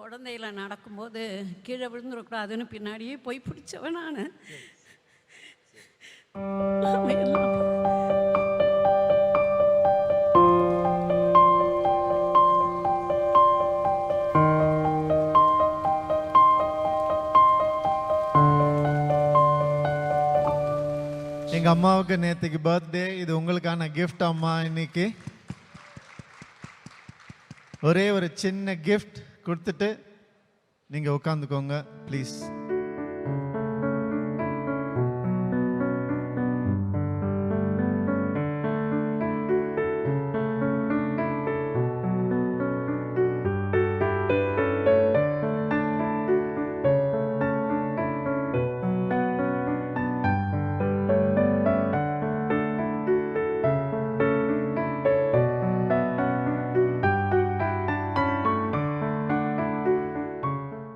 குழந்தையில நடக்கும்போது கீழே விழுந்துடக்கூடாதுன்னு பின்னாடியே போய் பிடிச்சவன் நான். எங்க அம்மாவுக்கு நேற்றுக்கு பர்த்டே. இது உங்களுக்கான கிஃப்ட் அம்மா. இன்னைக்கு ஒரே ஒரு சின்ன கிஃப்ட் கொடுத்துட்டு நீங்க உட்காந்துக்கோங்க please.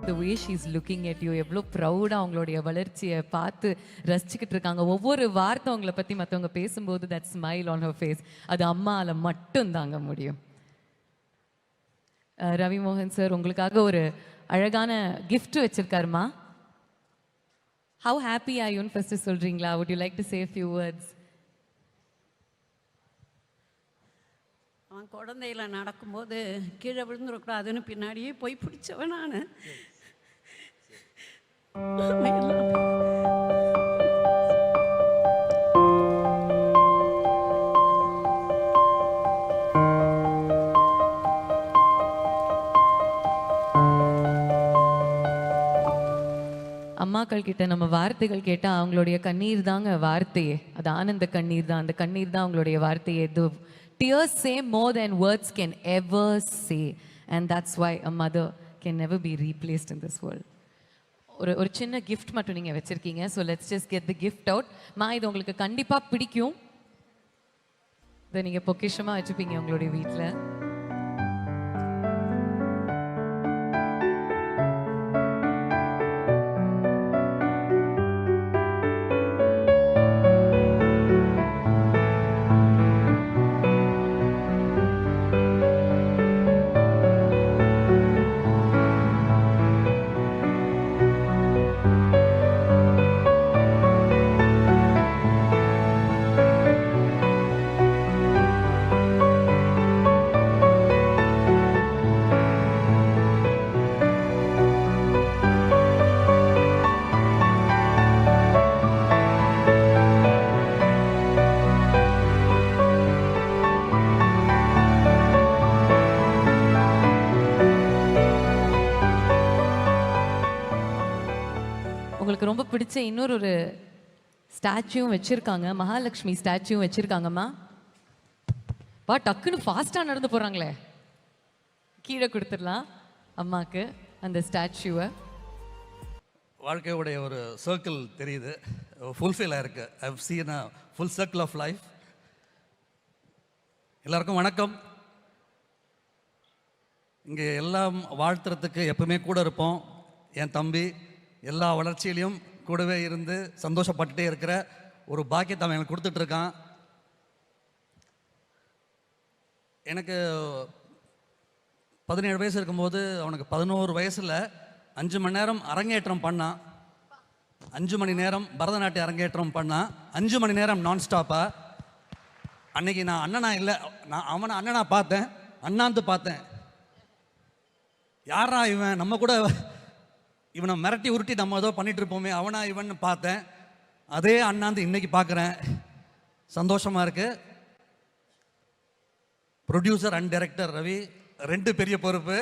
The way she's looking at you, எவ்வளோ ப்ரௌடாக அவங்களுடைய வளர்ச்சியை பார்த்து ரசிச்சுக்கிட்டு இருக்காங்க. ஒவ்வொரு வார்த்தை அவங்கள பற்றி மற்றவங்க பேசும்போது that smile on her face, அது அம்மாவால் மட்டும் தாங்க முடியும். ரவி மோகன் சார் உங்களுக்காக ஒரு அழகான கிஃப்ட் வச்சிருக்காருமா. ஹவு ஹாப்பி ஆர் யூன்னு ஃபர்ஸ்ட் சொல்றீங்களா? Would you like to say a few words? அவன் குழந்தையில நடக்கும்போது கீழே விழுந்துடக்கூடாதுன்னு பின்னாடியே போய் பிடிச்சவன் நான். அம்மாக்கள் கிட்ட நம்ம வார்த்தைகள் கேட்டால் அவங்களுடைய கண்ணீர் தாங்க வார்த்தையே. அது ஆனந்த கண்ணீர் தான். அந்த கண்ணீர் தான் அவங்களுடைய வார்த்தையே. Tears say more than words can ever say, and that's why a mother can never be replaced in this world. ஒரு சின்ன gift மட்டும் நீங்க வச்சிருக்கீங்க. So let's just get the gift out. மா, இது உங்களுக்கு கண்டிப்பா பிடிக்கும். இதை நீங்க பொக்கிஷமா வச்சுப்பீங்க உங்களுடைய வீட்டில். உங்களுக்கு ரொம்ப பிடிச்ச இன்னொரு ஸ்டாச்சுவும் வச்சிருக்காங்க. மகாலட்சுமி ஸ்டாச்சுவும் வச்சிருக்காங்கம்மா. பா, டக்குன்னு ஃபாஸ்ட்டாக நடந்து போகிறாங்களே. கீழே கொடுத்துடலாம் அம்மாவுக்கு அந்த ஸ்டாச்சுவை. வாழ்க்கையுடைய ஒரு சர்க்கிள் தெரியுது, ஃபுல்ஃபில் ஆயிருக்கு. I have seen a full circle of life. எல்லாருக்கும் வணக்கம். இங்கே எல்லாம் வாழ்த்துறதுக்கு எப்பவுமே கூட இருப்போம். என் தம்பி எல்லா வளர்ச்சியிலையும் கூடவே இருந்து சந்தோஷப்பட்டுட்டே இருக்கிற ஒரு பாக்கியத்தை அவன் எனக்கு கொடுத்துட்ருக்கான். எனக்கு 17 வயசு இருக்கும்போது அவனுக்கு 11 வயசில் 5 மணி நேரம் அரங்கேற்றம் பண்ணான். 5 மணி நேரம் பரதநாட்டிய அரங்கேற்றம் பண்ணான். 5 மணி நேரம் நான் ஸ்டாப்பாக. அன்னைக்கு நான் அண்ணனா இல்லை, நான் அவனை அண்ணனா பார்த்தேன், அண்ணாந்து பார்த்தேன். யாரா இவன், நம்ம கூட இவனை மிரட்டி உருட்டி நம்ம ஏதோ பண்ணிட்டு இருப்போமே, அவனா இவன் பார்த்தேன். அதே அண்ணாந்து இன்னைக்கு பார்க்குறேன். சந்தோஷமா இருக்கு. ப்ரொடியூசர் அண்ட் டைரக்டர் ரவி, 2 பெரிய பொறுப்பு.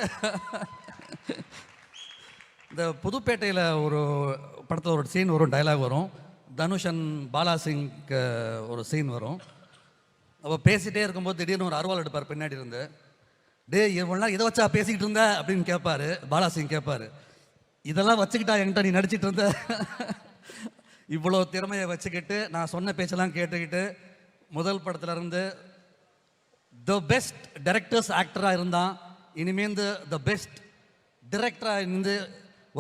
இந்த புதுப்பேட்டையில் ஒரு படத்தில் ஒரு சீன் வரும், டைலாக் வரும். தனுஷ் அண்ட் பாலாசிங்க்கு ஒரு சீன் வரும். அப்போ பேசிகிட்டே இருக்கும்போது திடீர்னு ஒரு அருவாள் எடுப்பார் பின்னாடி இருந்து. டே, இவ்வளோ நாள் இதை வச்சா பேசிக்கிட்டு இருந்த அப்படின்னு கேட்பாரு. பாலாசிங் கேட்பாரு, இதெல்லாம் வச்சுக்கிட்டா என்கிட்ட நீ நடிச்சிட்டு இருந்த? இவ்வளோ திறமையை வச்சுக்கிட்டு நான் சொன்ன பேச்செல்லாம் கேட்டுக்கிட்டு முதல் படத்துலேருந்து த பெஸ்ட் டைரக்டர்ஸ் ஆக்டராக இருந்தான். இனிமேந்து த பெஸ்ட் டைரக்டராக இருந்து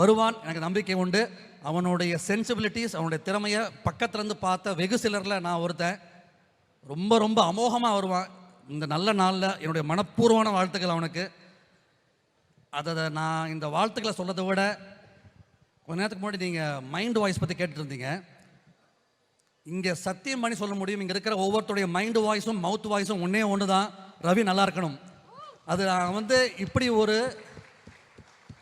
வருவான், எனக்கு நம்பிக்கை உண்டு. அவனுடைய சென்சிபிலிட்டிஸ், அவனுடைய திறமையை பக்கத்துலேருந்து பார்த்த வெகு சிலரில் நான் ஒருத்தன். ரொம்ப ரொம்ப அமோகமாக வருவான். இந்த நல்ல நாளில் என்னுடைய மனப்பூர்வமான வாழ்த்துக்கள் அவனுக்கு. அதை நான் இந்த வாழ்த்துக்களை சொல்கிறத விட கொஞ்ச நேரத்துக்கு முன்னாடி நீங்கள் மைண்ட் வாய்ஸ் பற்றி கேட்டுட்டு இருந்தீங்க. இங்கே சத்தியம் பண்ணி சொல்ல முடியும், இங்கே இருக்கிற ஒவ்வொருத்தருடைய மைண்டு வாய்ஸும் மவுத் வாய்ஸும் ஒன்று தான், ரவி நல்லா இருக்கணும். அது நான் வந்து இப்படி ஒரு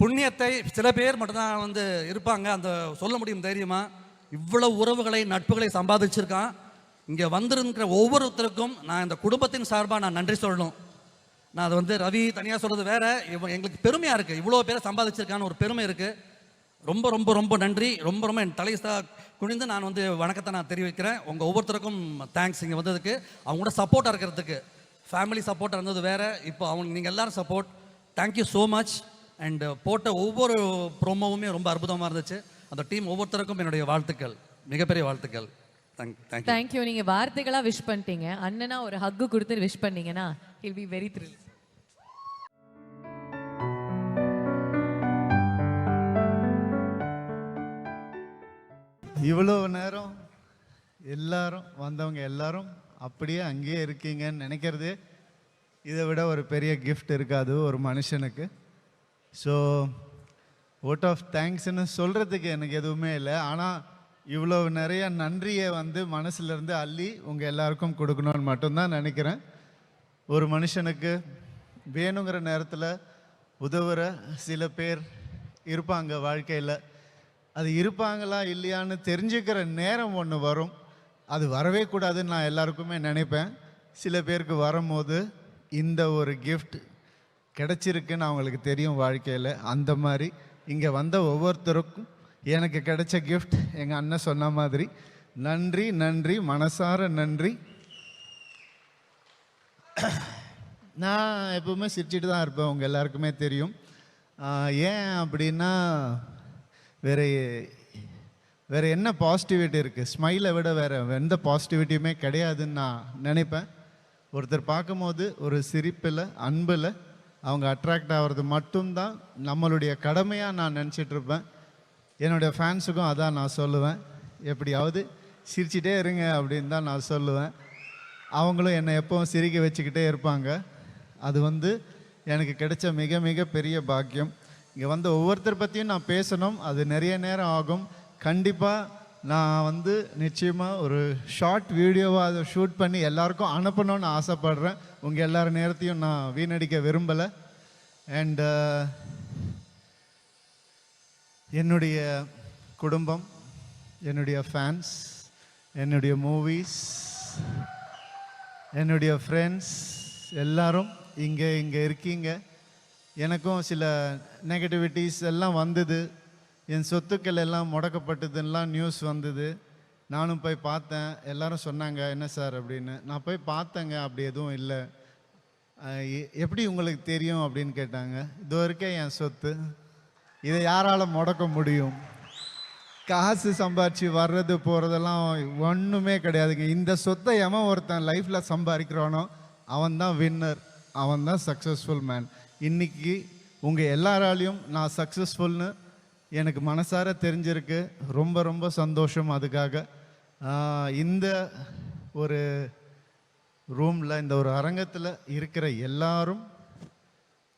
புண்ணியத்தை சில பேர் மட்டும்தான் வந்து இருப்பாங்க, அந்த சொல்ல முடியும் தைரியமாக. இவ்வளவு உறவுகளை நட்புகளை சம்பாதிச்சிருக்கான். இங்கே வந்திருக்கிற ஒவ்வொருத்தருக்கும் நான் இந்த குடும்பத்தின் சார்பாக நான் நன்றி சொல்லணும். நான் அதை வந்து ரவி தனியாக சொல்கிறது வேற, எங்களுக்கு பெருமையாக இருக்குது. இவ்வளோ பேரை சம்பாதிச்சிருக்கான்னு ஒரு பெருமை இருக்குது. ரொம்ப ரொம்ப ரொம்ப நன்றி. ரொம்ப ரொம்ப என் தலை குனிந்து நான் வந்து வணக்கத்தை நான் தெரிவிக்கிறேன். உங்கள் ஒவ்வொருத்தருக்கும் தேங்க்ஸ் இங்கே வந்ததுக்கு, அவங்க கூட சப்போர்ட்டாக இருக்கிறதுக்கு. ஃபேமிலி சப்போர்ட்டாக இருந்தது வேறு, இப்போ அவங்க நீங்கள் எல்லோரும் support. Thank you so much. And போட்ட ஒவ்வொரு ப்ரோமோவுமே ரொம்ப அற்புதமாக இருந்துச்சு. அந்த டீம் ஒவ்வொருத்தருக்கும் என்னுடைய வாழ்த்துக்கள், மிகப்பெரிய வாழ்த்துக்கள். தேங்க்யூ. தேங்க்யூ. நீங்கள் வார்த்தைகளாக விஷ் பண்ணிட்டீங்க, அண்ணனா ஒரு ஹக்கு கொடுத்து விஷ் பண்ணீங்கன்னா ஹில் பி வெரி த்ரில். இவ்வளோ நேரம் எல்லாரும் வந்தவங்க எல்லாரும் அப்படியே அங்கேயே இருக்கீங்கன்னு நினைக்கிறது இதை விட ஒரு பெரிய கிஃப்ட் இருக்காது ஒரு மனுஷனுக்கு. ஸோ வோட் ஆஃப் தேங்க்ஸ்ன்னு சொல்கிறதுக்கு எனக்கு எதுவுமே இல்லை. ஆனால் இவ்வளோ நிறைய நன்றியை வந்து மனசுலேருந்து அள்ளி உங்கள் எல்லாருக்கும் கொடுக்கணும்னு மட்டும்தான் நினைக்கிறேன். ஒரு மனுஷனுக்கு வேணுங்கிற நேரத்தில் உதவுற சில பேர் இருப்பாங்க வாழ்க்கையில். அது இருப்பாங்களா இல்லையான்னு தெரிஞ்சுக்கிற நேரம் ஒன்று வரும். அது வரவே கூடாதுன்னு நான் எல்லாருக்குமே நினைப்பேன். சில பேருக்கு வரும்போது இந்த ஒரு கிஃப்ட் கிடச்சிருக்குன்னு அவங்களுக்கு தெரியும் வாழ்க்கையில். அந்த மாதிரி இங்கே வந்த ஒவ்வொருத்தருக்கும் எனக்கு கிடைச்ச கிஃப்ட் எங்கள் அண்ணன் சொன்ன மாதிரி நன்றி நன்றி, மனசார நன்றி. நான் எப்பவுமே சிரிச்சிட்டு தான் இருப்பேன், உங்கள் எல்லாருக்குமே தெரியும். ஏன் அப்படின்னா வேறு என்ன பாசிட்டிவிட்டி இருக்குது? ஸ்மைலை விட வேறு எந்த பாசிட்டிவிட்டியுமே கிடையாதுன்னு நான் நினைப்பேன். ஒருத்தர் பார்க்கும்போது ஒரு சிரிப்பில் அன்பில் அவங்க அட்ராக்ட் ஆகிறது மட்டும்தான் நம்மளுடைய கடமையாக நான் நினச்சிட்ருப்பேன். என்னுடைய ஃபேன்ஸுக்கும் அதான் நான் சொல்லுவேன், எப்படியாவது சிரிச்சிட்டே இருங்க அப்படின்னு தான் நான் சொல்லுவேன். அவங்களும் என்னை எப்பவும் சிரிக்க வச்சுக்கிட்டே இருப்பாங்க. அது வந்து எனக்கு கிடைச்ச மிக மிக பெரிய பாக்கியம். இங்கே வந்து ஒவ்வொருத்தர் பற்றியும் நான் பேசணும், அது நிறைய நேரம் ஆகும். கண்டிப்பாக நான் வந்து நிச்சயமாக ஒரு ஷார்ட் வீடியோவாக அதை ஷூட் பண்ணி எல்லாருக்கும் அனுப்பணும்னு ஆசைப்படுறேன். உங்கள் எல்லார் நேரத்தையும் நான் வீணடிக்க விரும்பலை. அண்ட் என்னுடைய குடும்பம், என்னுடைய ஃபேன்ஸ், என்னுடைய மூவிஸ், என்னுடைய ஃப்ரெண்ட்ஸ் எல்லாரும் இங்கே இருக்கீங்க. எனக்கும் சில நெகட்டிவிட்டிஸ் எல்லாம் வந்தது. என் சொத்துக்கள் எல்லாம் முடக்கப்பட்டதுன்னெலாம் நியூஸ் வந்தது. நானும் போய் பார்த்தேன். எல்லாரும் சொன்னாங்க என்ன சார் அப்படின்னு. நான் போய் பார்த்தேங்க, அப்படி எதுவும் இல்லை. எப்படி உங்களுக்கு தெரியும் அப்படின்னு கேட்டாங்க. இதோ இருக்கே என் சொத்து, இதை யாரால் முடக்க முடியும்? காசு சம்பாரிச்சு வர்றது போகிறதெல்லாம் ஒன்றுமே கிடையாதுங்க. இந்த சொத்தை எவன் ஒருத்தன் லைஃப்பில் சம்பாதிக்கிறானோ அவன் தான் வின்னர், அவன் தான் சக்ஸஸ்ஃபுல் மேன். இன்றைக்கி உங்கள் எல்லாராலையும் நான் சக்ஸஸ்ஃபுல்னு எனக்கு மனசார தெரிஞ்சிருக்கு. ரொம்ப ரொம்ப சந்தோஷம். அதுக்காக இந்த ஒரு ரூமில், இந்த ஒரு அரங்கத்தில் இருக்கிற எல்லாரும்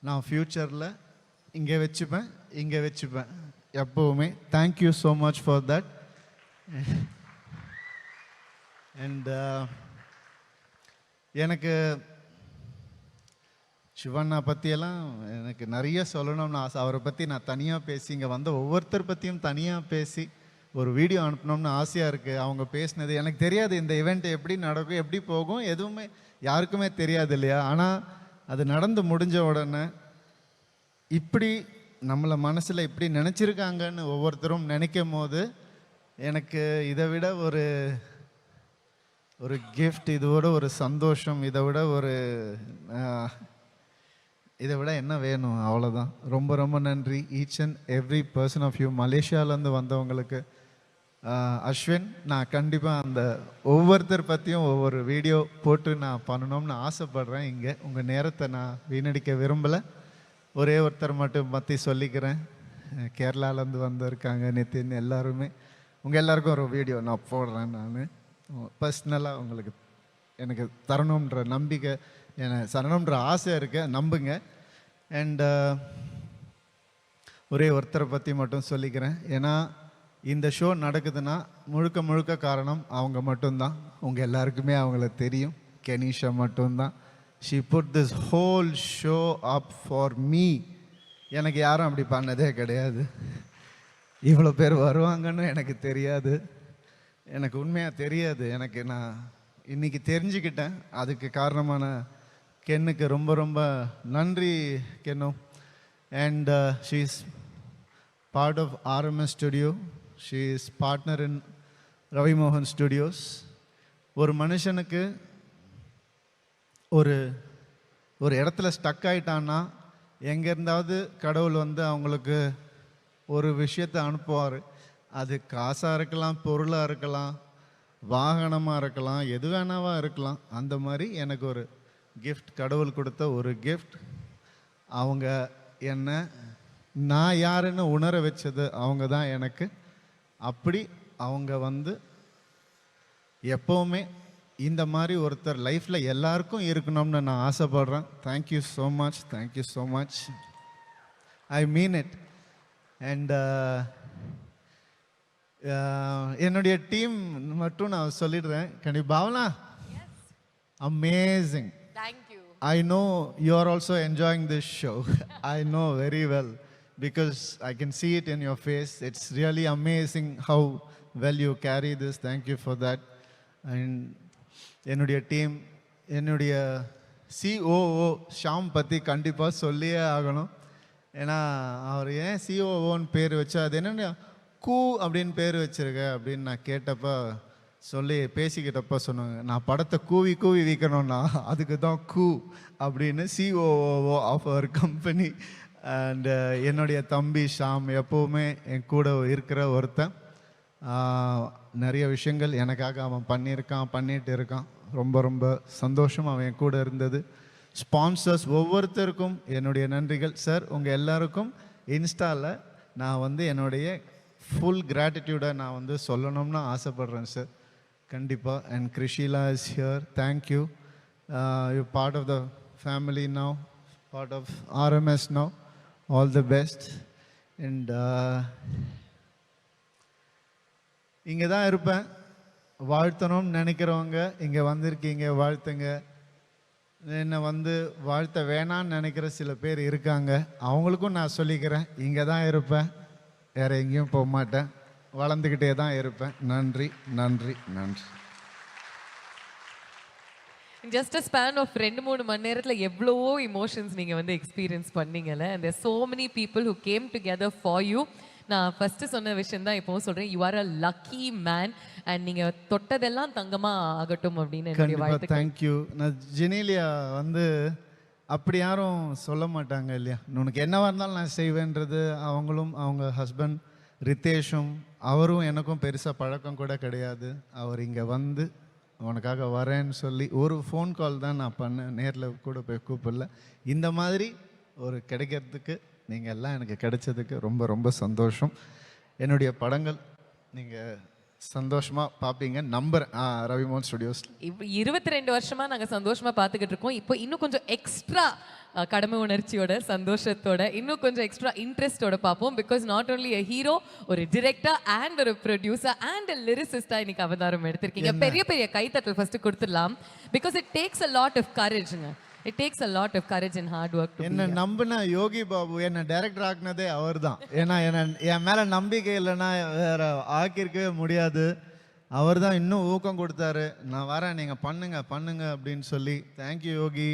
நான் ஃப்யூச்சரில் இங்கே வச்சுப்பேன் எப்போவுமே. Thank you so much for that. And எனக்கு சிவண்ணா பற்றியெல்லாம் எனக்கு நிறைய சொல்லணும்னு ஆசை. அவரை பற்றி நான் தனியாக பேசி, இங்கே வந்த ஒவ்வொருத்தர் பற்றியும் தனியாக பேசி ஒரு வீடியோ அனுப்பணும்னு ஆசையாக இருக்குது. அவங்க பேசினது எனக்கு தெரியாது, இந்த ஈவெண்ட் எப்படி நடக்கும், எப்படி போகும், எதுவுமே யாருக்குமே தெரியாது இல்லையா? ஆனால் அது நடந்து முடிஞ்ச உடனே இப்படி நம்மளை மனசில் இப்படி நினச்சிருக்காங்கன்னு ஒவ்வொருத்தரும் நினைக்கும் போது எனக்கு இதை விட ஒரு கிஃப்ட், இதோட ஒரு சந்தோஷம், இதை விட என்ன வேணும்? அவ்வளோதான். ரொம்ப ரொம்ப நன்றி each and every person of you. மலேசியாவிலேருந்து வந்தவங்களுக்கு அஸ்வின், நான் கண்டிப்பாக அந்த ஒவ்வொருத்தர் பற்றியும் ஒவ்வொரு வீடியோ போட்டு நான் பண்ணணும்னு ஆசைப்பட்றேன். இங்கே உங்கள் நேரத்தை நான் வீணடிக்க விரும்பலை. ஒரே ஒருத்தர் மட்டும் பற்றி சொல்லிக்கிறேன். கேரளாலேருந்து வந்திருக்காங்க நிதின். எல்லாருமே உங்கள் எல்லாருக்கும் ஒரு வீடியோ நான் போடுறேன். நான் பர்சனலாக உங்களுக்கு எனக்கு தரணுன்ற நம்பிக்கை, எனக்கு தரணுன்ற ஆசை இருக்கு, நம்புங்க. அண்ட் ஒரே ஒருத்தரை பற்றி மட்டும் சொல்லிக்கிறேன். ஏன்னா இந்த ஷோ நடக்குதுன்னா முழுக்க முழுக்க காரணம் அவங்க மட்டும்தான். உங்கள் எல்லாருக்குமே அவங்கள தெரியும். கெனிஷா மட்டும்தான். She put this whole show up for me. எனக்கு யாரும் அப்படி பண்ணதே கிடையாது. இவ்வளோ பேர் வருவாங்கன்னு எனக்கு தெரியாது. எனக்கு உண்மையாக தெரியாது. நான் இன்னைக்கு தெரிஞ்சுக்கிட்டேன். அதுக்கு காரணமான கென்னுக்கு ரொம்ப ரொம்ப நன்றி கென்னு. And she is part of RMS studio. She is partner in Ravi மோகன் ஸ்டுடியோஸ். ஒரு மனுஷனுக்கு ஒரு ஒரு இடத்துல ஸ்டக் ஆயிட்டான்னா எங்கேருந்தாவது கடவுள் வந்து அவங்களுக்கு ஒரு விஷயத்தை அனுப்புவார். அது காசாக இருக்கலாம், பொருளாக இருக்கலாம், வாகனமாக இருக்கலாம், எது வேணாவா இருக்கலாம். அந்த மாதிரி எனக்கு ஒரு கிஃப்ட், கடவுள் கொடுத்த ஒரு கிஃப்ட். அவங்க என்னை நான் யாருன்னு உணர வச்சது அவங்க தான் எனக்கு. அப்படி அவங்க வந்து எப்போவுமே இந்த மாதிரி ஒருத்தர் லைஃப்பில் எல்லாருக்கும் இருக்கணும்னு நான் ஆசைப்படுறேன். Thank you so much, thank you so much. I mean it. And என்னுடைய டீம் மட்டும் நான் சொல்லிடுறேன். Bhavana, amazing. Thank you. I know you are also enjoying this show. I know very well because I can see it in your face. It's really amazing how well you carry this. Thank you for that. And என்னுடைய team, என்னுடைய COO Sham பற்றி கண்டிப்பாக சொல்லியே ஆகணும். ஏன்னா அவர் ஏன் COOன்னு பேர் வச்சா, அது என்னென்ன கூ அப்படின்னு பேர் வச்சிருக்க அப்படின்னு நான் கேட்டப்போ சொல்லி பேசிக்கிட்டப்போ சொன்னாங்க, நான் படத்தை கூவி கூவி விற்கணும்னா அதுக்கு தான் கூ அப்படின்னு COO of our company. And என்னுடைய தம்பி ஷாம் எப்போவுமே என் கூட இருக்கிற ஒருத்தன். நிறைய விஷயங்கள் எனக்காக அவன் பண்ணிட்டு இருக்கான். ரொம்ப ரொம்ப சந்தோஷம் அவன் என் கூட இருந்தது. ஸ்பான்சர்ஸ் ஒவ்வொருத்தருக்கும் என்னுடைய நன்றிகள். சார், உங்கள் எல்லாருக்கும் இன்ஸ்டாவில் நான் வந்து என்னுடைய ஃபுல் கிராட்டிடியூடை நான் வந்து சொல்லணும்னு ஆசைப்பட்றேன் சார், கண்டிப்பாக. And Krishila is here. Thank you. You part of the family now, part of RMS now. All the best. And இங்கே தான் இருப்பேன். வாழ்த்தணும்னு நினைக்கிறவங்க இங்கே வந்திருக்கீங்க, வாழ்த்துங்க. என்னை வந்து வாழ்த்த வேணான்னு நினைக்கிற சில பேர் இருக்காங்க, அவங்களுக்கும் நான் சொல்லிக்கிறேன், இங்கே தான் இருப்பேன், வேறு எங்கேயும் போக மாட்டேன், வளர்ந்துக்கிட்டே தான் இருப்பேன். நன்றி, நன்றி, நன்றி. ஜஸ்ட் அ ஸ்பேன் ஆஃப் 2-3 மணி நேரத்தில் எவ்வளவோ இமோஷன்ஸ் நீங்கள் வந்து எக்ஸ்பீரியன்ஸ் பண்ணீங்கல்ல. And there so many people who came together for you. நான் ஃபஸ்ட்டு சொன்ன விஷயம் தான் இப்போவும் சொல்கிறேன், you are a lucky man. And நீங்கள் தொட்டதெல்லாம் தங்கமாக ஆகட்டும் அப்படின்னு என்னுடைய வாழ்த்து. தேங்க்யூ. நான் ஜெனீலியா வந்து அப்படி யாரும் சொல்ல மாட்டாங்க இல்லையா, உனக்கு என்னவா இருந்தாலும் நான் செய்வேன்றது. அவங்களும் அவங்க ஹஸ்பண்ட் ரித்தேஷும் அவரும் எனக்கும் பெருசாக பழக்கம் கூட கிடையாது. அவர் இங்கே வந்து உனக்காக வரேன்னு சொல்லி ஒரு ஃபோன் கால் தான் நான் பண்ணேன், நேரில் கூட போய் கூப்பிடல. இந்த மாதிரி ஒரு கிடைக்கிறதுக்கு நீங்கள் எல்லாம் எனக்கு கிடைச்சதுக்கு ரொம்ப ரொம்ப சந்தோஷம். என்னுடைய படங்கள் நீங்கள் சந்தோஷமாக பார்ப்பீங்க நம்புறேன். ரவி மோகன் ஸ்டுடியோஸ் இப்போ 22 வருஷமாக நாங்கள் சந்தோஷமாக பார்த்துக்கிட்டு இருக்கோம். இப்போ இன்னும் கொஞ்சம் எக்ஸ்ட்ரா கடமை உணர்ச்சியோட, சந்தோஷத்தோட, இன்னும் கொஞ்சம் எக்ஸ்ட்ரா இன்ட்ரெஸ்டோட பார்ப்போம். Because not only a hero, ஒரு டிரெக்டர் அண்ட் ஒரு ப்ரொடியூசர் அண்ட் அ லிரிசிஸ்டா இன்னைக்கு அவதாரம் எடுத்திருக்கீங்க. பெரிய பெரிய கைத்தட்டல் ஃபர்ஸ்ட் கொடுத்துடலாம். Because it takes a lot of கரேஜ்ங்க. It takes a lot of courage and hard work to என்ன நம்பின யோகி பாபு என்னை டைரக்டர் ஆக்குனதே அவர் தான். ஏன்னா என் மேலே நம்பிக்கை இல்லைன்னா வேற ஆக்கியிருக்கவே முடியாது. அவர் தான் இன்னும் ஊக்கம் கொடுத்தாரு, நான் வரேன், நீங்கள் பண்ணுங்க அப்படின்னு சொல்லி. தேங்க்யூ யோகி.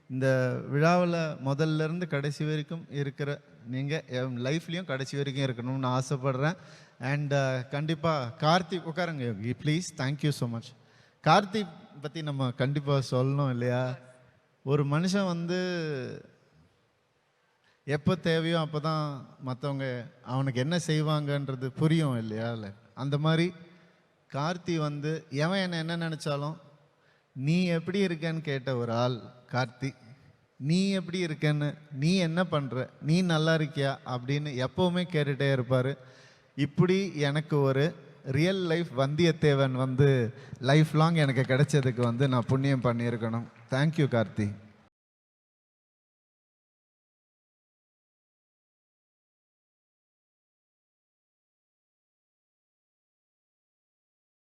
இந்த விழாவில் முதல்லேருந்து கடைசி வரைக்கும் இருக்கிற நீங்கள் என் லைஃப்லேயும் கடைசி வரைக்கும் இருக்கணும்னு நான் ஆசைப்படுறேன். அண்ட் கண்டிப்பாக கார்த்திக், உட்காருங்க Yogi please. Thank you so much. Karthik பற்றி நம்ம கண்டிப்பாக சொல்லணும் இல்லையா. ஒரு மனுஷன் வந்து எப்போ தேவையோ அப்போ தான் மற்றவங்க அவனுக்கு என்ன செய்வாங்கன்றது புரியும் இல்லையா. இல்லை அந்த மாதிரி கார்த்தி வந்து எவன் என்ன நினச்சாலும் நீ எப்படி இருக்கேன்னு கேட்ட ஒரு ஆள் கார்த்தி. நீ எப்படி இருக்கேன்னு, நீ என்ன பண்ணுற, நீ நல்லா இருக்கியா அப்படின்னு எப்போவுமே கேட்டுகிட்டே இருப்பார். இப்படி எனக்கு ஒரு ரியல் லைஃப் வந்தியத்தேவன் வந்து லைஃப் லாங் எனக்கு கிடைச்சதுக்கு வந்து நான் புண்ணியம் பண்ணியிருக்கணும். தேங்க்யூ கார்த்தி.